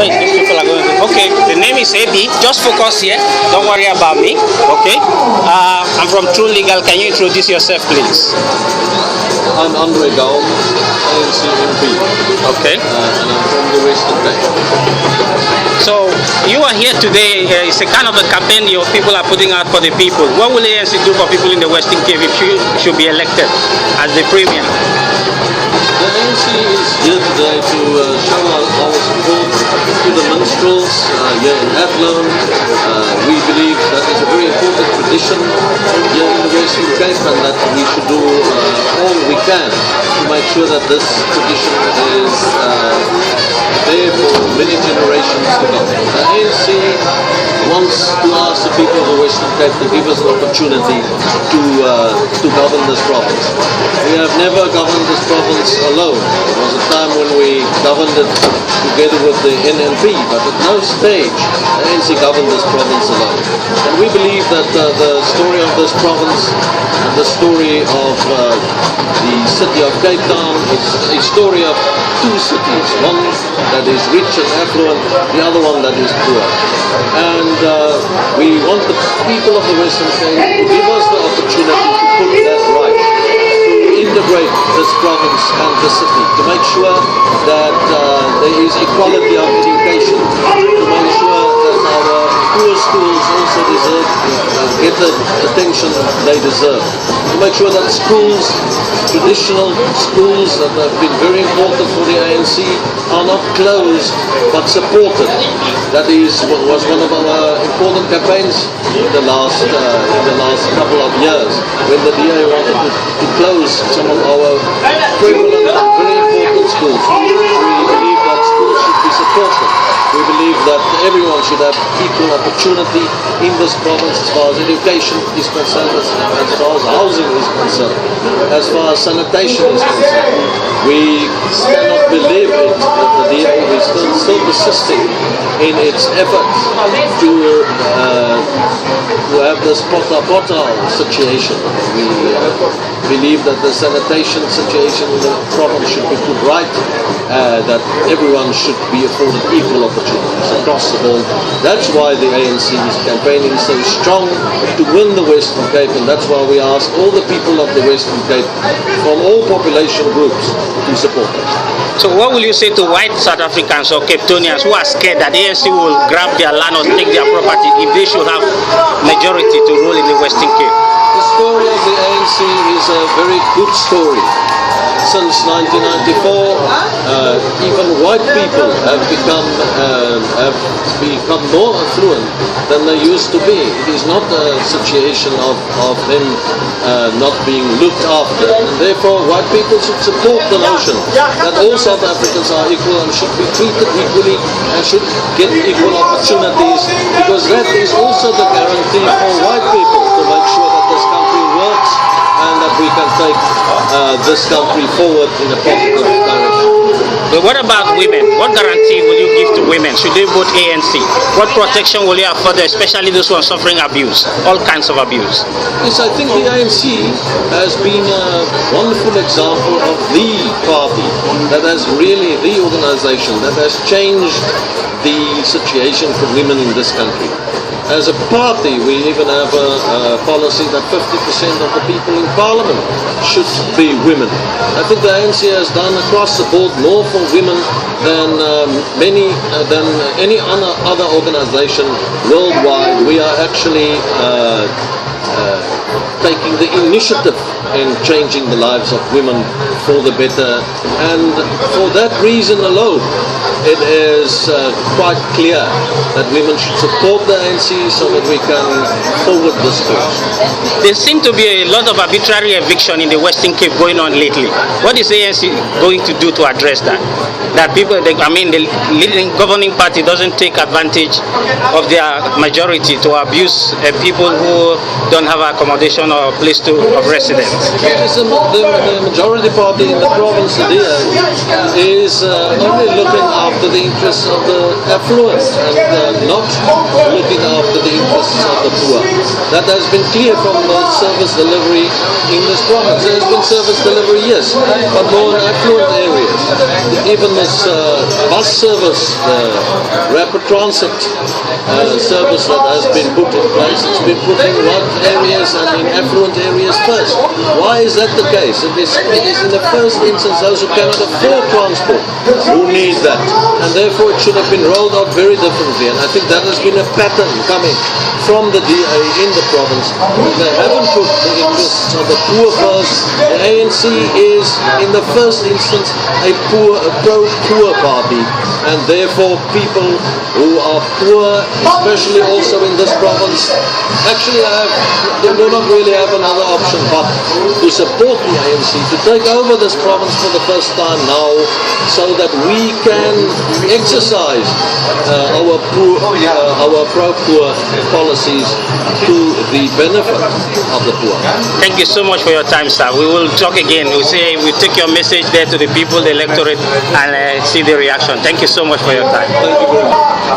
Wait, these people are going to... Okay, the name is Eddie. Just focus here. Don't worry about me. Okay. I'm from True Legal. Can you introduce yourself, please? I'm Andre Gaum, ANC MP. Okay. And I'm from the Western Cape. So you are here today. It's a kind of a campaign your people are putting out for the people. What will ANC do for people in the Western Cape if you should be elected as the premier? The ANC is here today to show our support to the minstrels here in Athlone. We believe that is a very important tradition here in the Western Cape, and that we should do all we can to make sure that this tradition is there for many generations to come. The ANC wants to ask the people of the Western Cape to give us an opportunity to govern this province. We have never governed this province alone. There was a time when we governed it together with the NNP, but at no stage the ANC governed this province alone. And we believe that the story of this province and the story of the city of Cape Town is a story of two cities, one that is rich and affluent, the other one that is poor. And we want the people of the Western Cape to give us the opportunity to put that right, to integrate this province and the city, to make sure that there is equality of education, to make sure that our poor schools also deserve get the attention they deserve, to make sure that schools, traditional schools that have been very important for the ANC, are not closed but supported. That was one of our important campaigns in the last couple of years, when the DA wanted to close some of our prevalent and very important schools. We believe that schools should be supported. We believe that everyone should have equal opportunity in this province as far as education is concerned, as far as housing is concerned, as far as sanitation is concerned. We cannot believe it that the DA is still persisting in its efforts to have this pota situation. We believe that the sanitation situation in the province should be put right, that everyone should be afforded equal opportunities across the board. That's why the ANC is campaigning so strong to win the Western Cape, and that's why we ask all the people of the Western Cape from all population groups to support us. So what will you say to white South Africans or Capetonians who are scared that the ANC will grab their land or take their property if they should have majority to rule in the Western Cape? The story of the ANC is a very good story. Since 1994, even white people have become more affluent than they used to be. It is not a situation of them not being looked after, and therefore white people should support the notion that all South Africans are equal and should be treated equally and should get equal opportunities, because that is also the guarantee for white people to make sure that this country works and that we can take this country forward in a positive direction. But what about women? What guarantee will you give to women? Should they vote ANC? What protection will you have for them, especially those who are suffering abuse, all kinds of abuse? Yes, I think the ANC has been a wonderful example of the party that has really, the organization that has changed the situation for women in this country. As a party, we even have a policy that 50% of the people in Parliament should be women. I think the ANC has done across the board more for women than any other organization worldwide. We are actually taking the initiative in changing the lives of women for the better, and for that reason alone, it is quite clear that women should support the ANC so that we can forward this cause. There seems to be a lot of arbitrary eviction in the Western Cape going on lately. What is the ANC going to do to address that? That people, the leading governing party doesn't take advantage of their majority to abuse people who don't have accommodation or a place of residence. The majority party in the province today is only looking after after the interests of the affluent and not looking after the interests of the poor. That has been clear from service delivery in this province. There has been service delivery, yes, but more in affluent areas. Even this bus service, rapid transit service that has been put in place, it's been put in rural areas and in affluent areas first. Why is that the case? It is in the first instance those who cannot afford transport who need that, and therefore it should have been rolled out very differently. And I think that has been a pattern coming from the DA in the province. They haven't put the interests of the poor first. The ANC is in the first instance a pro-poor party, and therefore people who are poor, especially also in this province, actually they do not really have another option but to support the ANC, to take over this province for the first time now, so that we can exercise our pro-poor policies to the benefit of the poor. Thank you so much for your time, sir. We will talk again. We'll take your message there to the people, the electorate, and see the reaction. Thank you so much for your time. Thank you very much.